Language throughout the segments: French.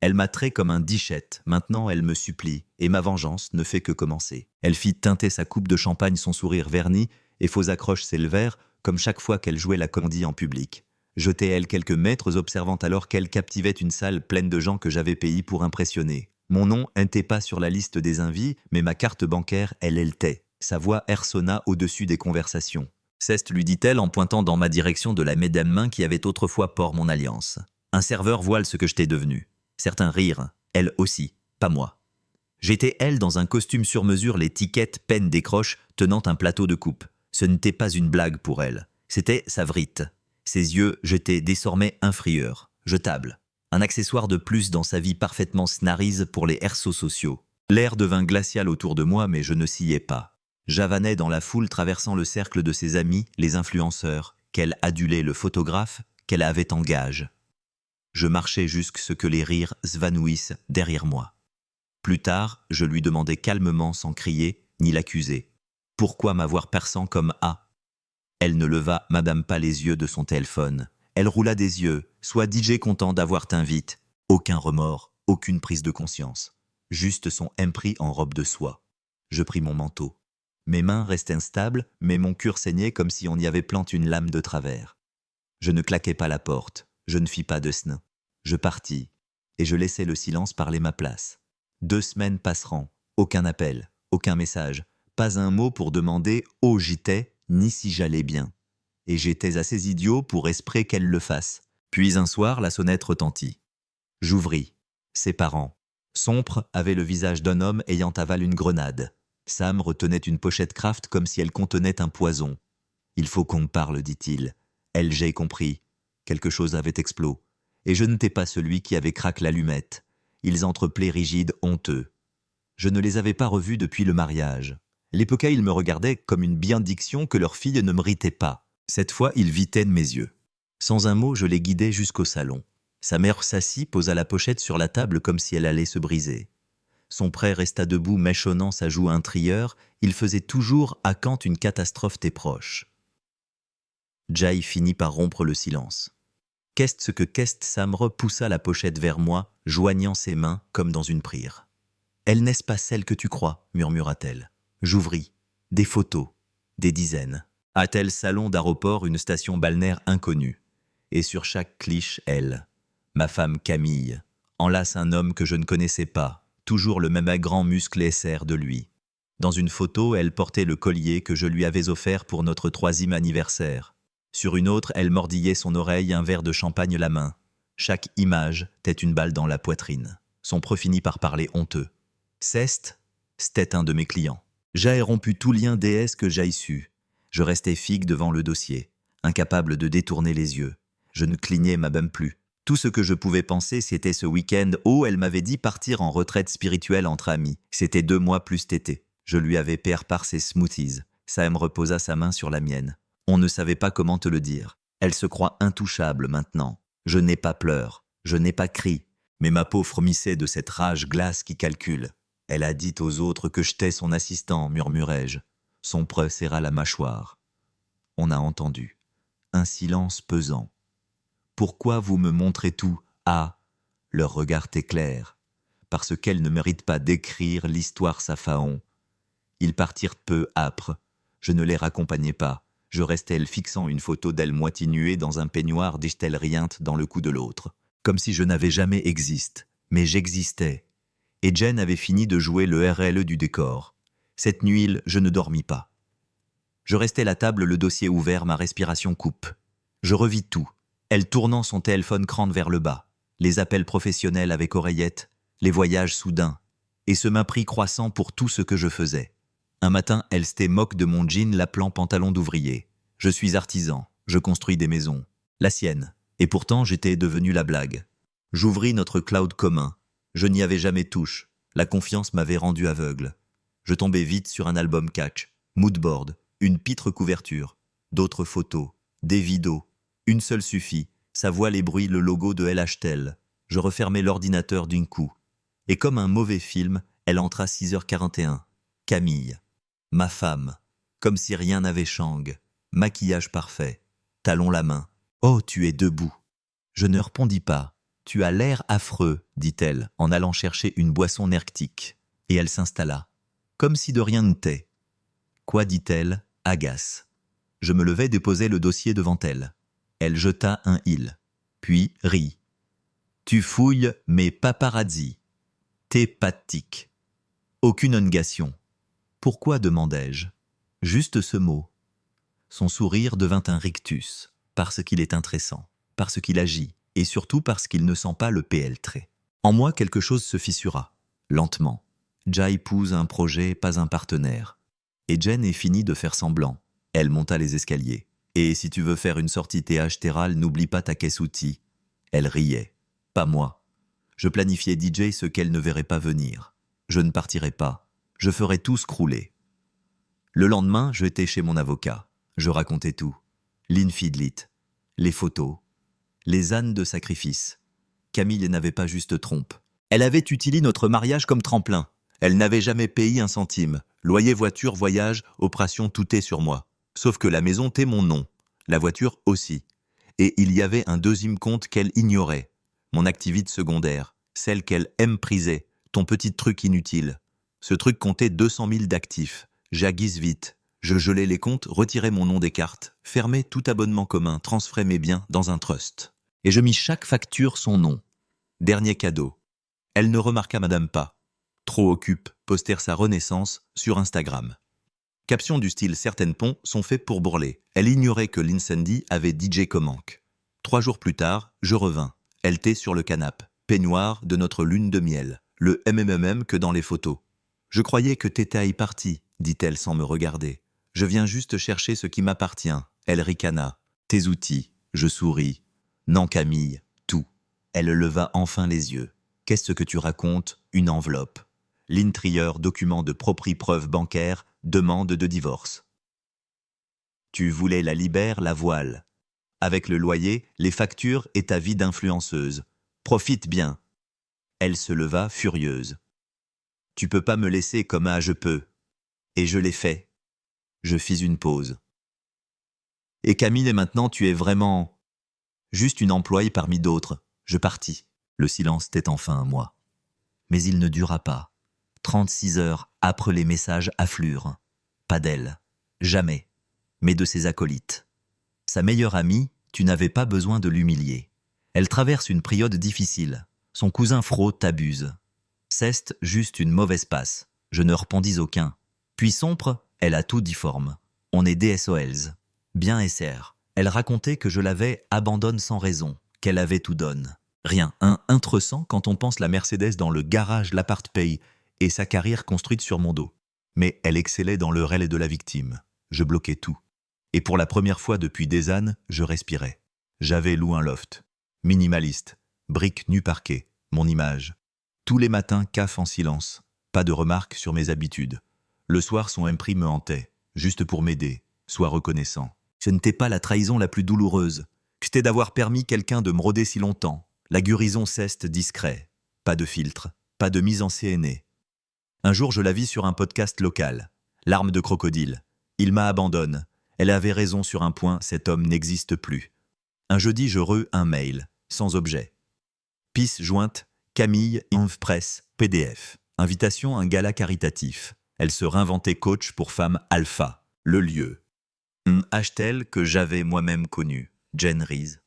Elle m'a trait comme un dichette, maintenant elle me supplie, et ma vengeance ne fait que commencer. Elle fit teinter sa coupe de champagne son sourire verni, et faux accroches s'élevèrent, comme chaque fois qu'elle jouait la comédie en public. Jetait elle quelques mètres, observant alors qu'elle captivait une salle pleine de gens que j'avais payés pour impressionner. Mon nom n'était pas sur la liste des invités, mais ma carte bancaire, elle l'était. Sa voix sonna au-dessus des conversations. Ceste, lui dit-elle en pointant dans ma direction de la mesdaine main qui avait autrefois port mon alliance. Un serveur voile ce que je t'ai devenu. Certains rirent, elle aussi, pas moi. J'étais elle dans un costume sur mesure, les tickets peine décroche, tenant un plateau de coupe. Ce n'était pas une blague pour elle. C'était sa vrite. Ses yeux j'étais désormais infrieur, jetable. Un accessoire de plus dans sa vie parfaitement snarise pour les herceaux sociaux. L'air devint glacial autour de moi, mais je ne sciais pas. J'avanais dans la foule traversant le cercle de ses amis, les influenceurs, qu'elle adulait, le photographe, qu'elle avait en gage. Je marchais jusqu'à ce que les rires s'évanouissent derrière moi. Plus tard, je lui demandai calmement, sans crier, ni l'accuser. Pourquoi m'avoir perçant comme A? Elle ne leva madame pas les yeux de son téléphone. Elle roula des yeux, soit DJ content d'avoir t'invite. Aucun remords, aucune prise de conscience. Juste son impris en robe de soie. Je pris mon manteau. Mes mains restaient instables, mais mon cœur saignait comme si on y avait planté une lame de travers. Je ne claquai pas la porte, je ne fis pas de snin. Je partis, et je laissai le silence parler ma place. 2 semaines passeront, aucun appel, aucun message, pas un mot pour demander où j'étais, ni si j'allais bien. Et j'étais assez idiot pour espérer qu'elle le fasse. Puis un soir, la sonnette retentit. J'ouvris. Ses parents. Sompre avait le visage d'un homme ayant avalé une grenade. Sam retenait une pochette Kraft comme si elle contenait un poison. « Il faut qu'on me parle, dit-il. Elle, j'ai compris. Quelque chose avait explosé. Et je n'étais pas celui qui avait craqué l'allumette. Ils entreplaient rigides, honteux. Je ne les avais pas revus depuis le mariage. L'époque, ils me regardaient comme une bénédiction que leur fille ne méritait pas. Cette fois, ils vitaient de mes yeux. Sans un mot, je les guidai jusqu'au salon. Sa mère s'assit, posa la pochette sur la table comme si elle allait se briser. Son frère resta debout, mâchonnant sa joue intrieur. Il faisait toujours à quand une catastrophe t'est proche. Jai finit par rompre le silence. Qu'est-ce que Sam repoussa la pochette vers moi, joignant ses mains comme dans une prière. « Elle n'est-ce pas celle que tu crois ?» murmura-t-elle. J'ouvris. Des photos. Des dizaines. À tel salon d'aéroport, une station balnéaire inconnue. Et sur chaque cliché, elle. Ma femme Camille. Enlace un homme que je ne connaissais pas. Toujours le même grand muscle SR de lui. Dans une photo, elle portait le collier que je lui avais offert pour notre 3e anniversaire. Sur une autre, elle mordillait son oreille, un verre de champagne la main. Chaque image tête une balle dans la poitrine. Son pro finit par parler honteux. C'était un de mes clients. J'ai rompu tout lien DS que j'aille su. Je restais figue devant le dossier, incapable de détourner les yeux. Je ne clignais même plus. Tout ce que je pouvais penser, c'était ce week-end où elle m'avait dit partir en retraite spirituelle entre amis. C'était 2 mois plus tété. Je lui avais par ses smoothies. Sam reposa sa main sur la mienne. On ne savait pas comment te le dire. Elle se croit intouchable maintenant. Je n'ai pas pleuré, je n'ai pas crié, mais ma peau frémissait de cette rage glace qui calcule. Elle a dit aux autres que j'étais son assistant, murmurai-je. Son preux serra la mâchoire. On a entendu. Un silence pesant. Pourquoi vous me montrez tout? Ah, leur regard est clair. Parce qu'elle ne mérite pas d'écrire l'histoire sa faon. Ils partirent peu âpres. Je ne les raccompagnais pas. Je restais fixant une photo d'elle moitié nuée dans un peignoir, dit-elle riante dans le cou de l'autre. Comme si je n'avais jamais existé. Mais j'existais. Et Jen avait fini de jouer le RLE du décor. Cette nuit, je ne dormis pas. Je restais à la table, le dossier ouvert, ma respiration coupe. Je revis tout. Elle tournant son téléphone crâne vers le bas. Les appels professionnels avec oreillette, les voyages soudains. Et ce mépris croissant pour tout ce que je faisais. Un matin, elle se moque de mon jean l'appelant pantalon d'ouvrier. Je suis artisan, je construis des maisons. La sienne. Et pourtant, j'étais devenu la blague. J'ouvris notre cloud commun. Je n'y avais jamais touché. La confiance m'avait rendu aveugle. Je tombais vite sur un album catch, moodboard, une pitre couverture, d'autres photos, des vidéos. Une seule suffit. Sa voix les bruits, le logo de LHTEL. Je refermai l'ordinateur d'un coup. Et comme un mauvais film, elle entra à 6h41. Camille. Ma femme. Comme si rien n'avait changé. Maquillage parfait. Talon la main. Oh, tu es debout. Je ne répondis pas. Tu as l'air affreux, dit-elle, en allant chercher une boisson nerctique. Et elle s'installa, comme si de rien n'était. Quoi, dit-elle, agace. Je me levai déposer le dossier devant elle. Elle jeta un il, puis rit. Tu fouilles mes paparazzi. T'es pathique. Aucune negation. Pourquoi, demandai-je. Juste ce mot. Son sourire devint un rictus, parce qu'il est intéressant, parce qu'il agit, et surtout parce qu'il ne sent pas le PL trait. En moi, quelque chose se fissura, lentement. Ja épouse un projet, pas un partenaire. Et Jen est finie de faire semblant. Elle monta les escaliers. Et si tu veux faire une sortie TH Terral, n'oublie pas ta caisse outils. Elle riait. Pas moi. Je planifiais DJ ce qu'elle ne verrait pas venir. Je ne partirai pas. Je ferai tout scrouler. Le lendemain, j'étais chez mon avocat. Je racontais tout. L'infidlit, les photos, les ânes de sacrifice. Camille n'avait pas juste trompe. Elle avait utilisé notre mariage comme tremplin. Elle n'avait jamais payé un centime. Loyer, voiture, voyage, opération, tout est sur moi. Sauf que la maison t'est mon nom. La voiture aussi. Et il y avait un deuxième compte qu'elle ignorait. Mon activité secondaire, celle qu'elle emprisait, ton petit truc inutile. Ce truc comptait 200 000 d'actifs. J'aguise vite. Je gelais les comptes, retirais mon nom des cartes, fermais tout abonnement commun, transférais mes biens dans un trust. Et je mis chaque facture son nom. Dernier cadeau. Elle ne remarqua madame pas. Trop occupe, postère sa renaissance sur Instagram. Caption du style « Certaines ponts sont faits pour brûler ». Elle ignorait que l'incendie avait DJ Comanque. 3 jours plus tard, je revins. Elle était sur le canapé, peignoir de notre lune de miel, le MMM que dans les photos. « Je croyais que t'étais parti, dit-elle sans me regarder. Je viens juste chercher ce qui m'appartient. » Elle ricana. « Tes outils. » Je souris. « Non, Camille, tout. » Elle leva enfin les yeux. « Qu'est-ce que tu racontes ? Une enveloppe. » L'intrieur, document de preuve bancaire, demande de divorce. Tu voulais la libère, la voile. Avec le loyer, les factures et ta vie d'influenceuse. Profite bien. Elle se leva, furieuse. Tu peux pas me laisser comme je peux. Et je l'ai fait. Je fis une pause. Et Camille, et maintenant tu es vraiment... Juste une employée parmi d'autres. Je partis. Le silence était enfin à moi. Mais il ne dura pas. 36 heures après les messages affluent. Pas d'elle. Jamais. Mais de ses acolytes. Sa meilleure amie, tu n'avais pas besoin de l'humilier. Elle traverse une période difficile. Son cousin Fro t'abuse. Ceste juste une mauvaise passe. Je ne répondis aucun. Puis sompre, elle a tout difforme. On est DSOLs. Bien SR. Elle racontait que je l'avais abandonne sans raison, qu'elle avait tout donne. Rien, un intéressant quand on pense la Mercedes dans le garage l'appart paye et sa carrière construite sur mon dos. Mais elle excellait dans le réel de la victime. Je bloquais tout. Et pour la première fois depuis des années, je respirais. J'avais loué un loft. Minimaliste. Briques nu parquet. Mon image. Tous les matins, caf en silence. Pas de remarques sur mes habitudes. Le soir, son imprim me hantait. Juste pour m'aider. Sois reconnaissant. Ce n'était pas la trahison la plus douloureuse. C'était d'avoir permis quelqu'un de me rôder si longtemps. La guérison ceste discret. Pas de filtre. Pas de mise en scène. Un jour, je la vis sur un podcast local. Larmes de crocodile. Il m'abandonne. Elle avait raison sur un point, cet homme n'existe plus. Un jeudi, je reçus un mail, sans objet. Pisse jointe, Camille, Inv Press, PDF. Invitation à un gala caritatif. Elle se réinventait coach pour femmes alpha. Le lieu. Un H-tel que j'avais moi-même connu, Jen Rees.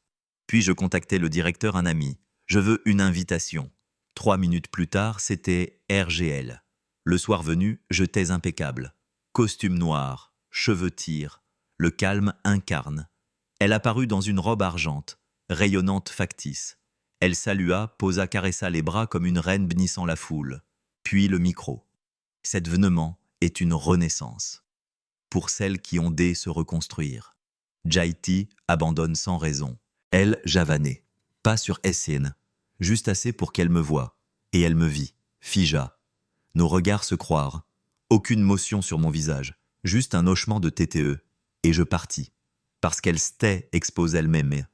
Puis je contactais le directeur, un ami. Je veux une invitation. 3 minutes plus tard, c'était RGL. Le soir venu, j'étais impeccable. Costume noir, cheveux tire, le calme incarne. Elle apparut dans une robe argente, rayonnante factice. Elle salua, posa, caressa les bras comme une reine bénissant la foule. Puis le micro. Cet vénement est une renaissance. Pour celles qui ont dé se reconstruire. Jaiti abandonne sans raison. Elle, javanée. Pas sur SN. Juste assez pour qu'elle me voie. Et elle me vit. Figea. Nos regards se croirent. Aucune motion sur mon visage. Juste un hochement de TTE. Et je partis. Parce qu'elle s'était expose elle-même.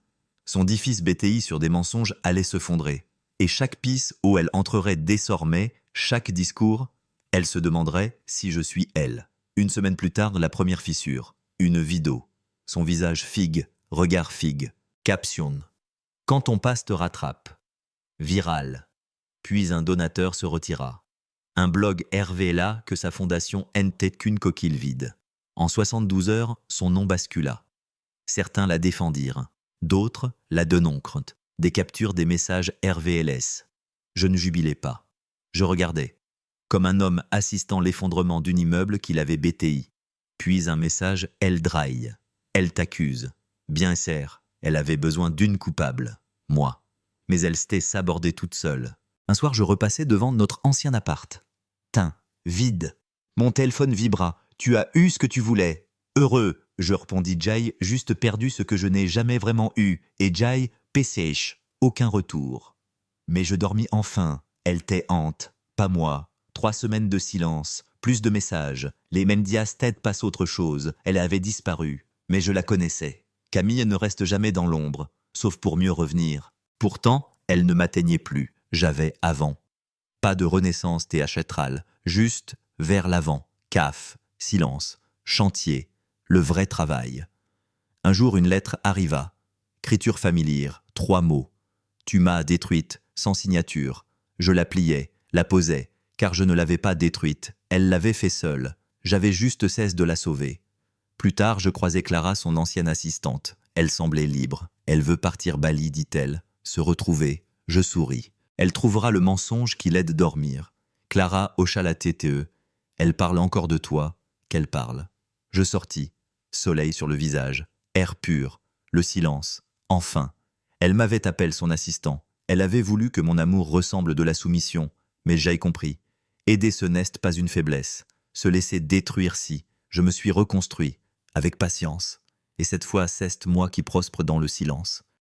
Son difficile BTI sur des mensonges allait se fondrer. Et chaque piste où elle entrerait désormais, chaque discours, elle se demanderait si je suis elle. Une semaine plus tard, la première fissure. Une vidéo. Son visage figue, regard figue. Caption. Quand ton passe te rattrape. Viral. Puis un donateur se retira. Un blog révéla que sa fondation n'était qu'une coquille vide. En 72 heures, son nom bascula. Certains la défendirent, d'autres la dénoncrent. Des captures des messages RVLS. Je ne jubilais pas. Je regardais, comme un homme assistant l'effondrement d'un immeuble qu'il avait BTI. Puis un message « Elle draille. Elle t'accuse. Bien sert, elle avait besoin d'une coupable. Moi. » Mais elle s'était sabordée toute seule. Un soir, je repassais devant notre ancien appart. Tain, vide. Mon téléphone vibra. Tu as eu ce que tu voulais. Heureux, je répondis Jai, juste perdu ce que je n'ai jamais vraiment eu. Et Jai, PCH, aucun retour. Mais je dormis enfin. Elle t'est hante, pas moi. 3 semaines de silence, plus de messages. Les Mendias tête passe autre chose. Elle avait disparu. Mais je la connaissais. Camille ne reste jamais dans l'ombre, sauf pour mieux revenir. Pourtant, elle ne m'atteignait plus. J'avais avant. Pas de renaissance théâtrale, juste vers l'avant. CAF, silence, chantier, le vrai travail. Un jour, une lettre arriva. Écriture familière, 3 mots. Tu m'as détruite, sans signature. Je la pliais, la posais, car je ne l'avais pas détruite. Elle l'avait fait seule. J'avais juste cesse de la sauver. Plus tard, je croisai Clara, son ancienne assistante. Elle semblait libre. Elle veut partir Bali, dit-elle. Se retrouver. Je souris. Elle trouvera le mensonge qui l'aide dormir. Clara hocha la tête. Elle parle encore de toi. Qu'elle parle. Je sortis. Soleil sur le visage. Air pur. Le silence. Enfin. Elle m'avait appelé son assistant. Elle avait voulu que mon amour ressemble de la soumission. Mais j'ai compris. Aider ce n'est pas une faiblesse. Se laisser détruire si. Je me suis reconstruit. Avec patience. Et cette fois, c'est moi qui prospère dans le silence.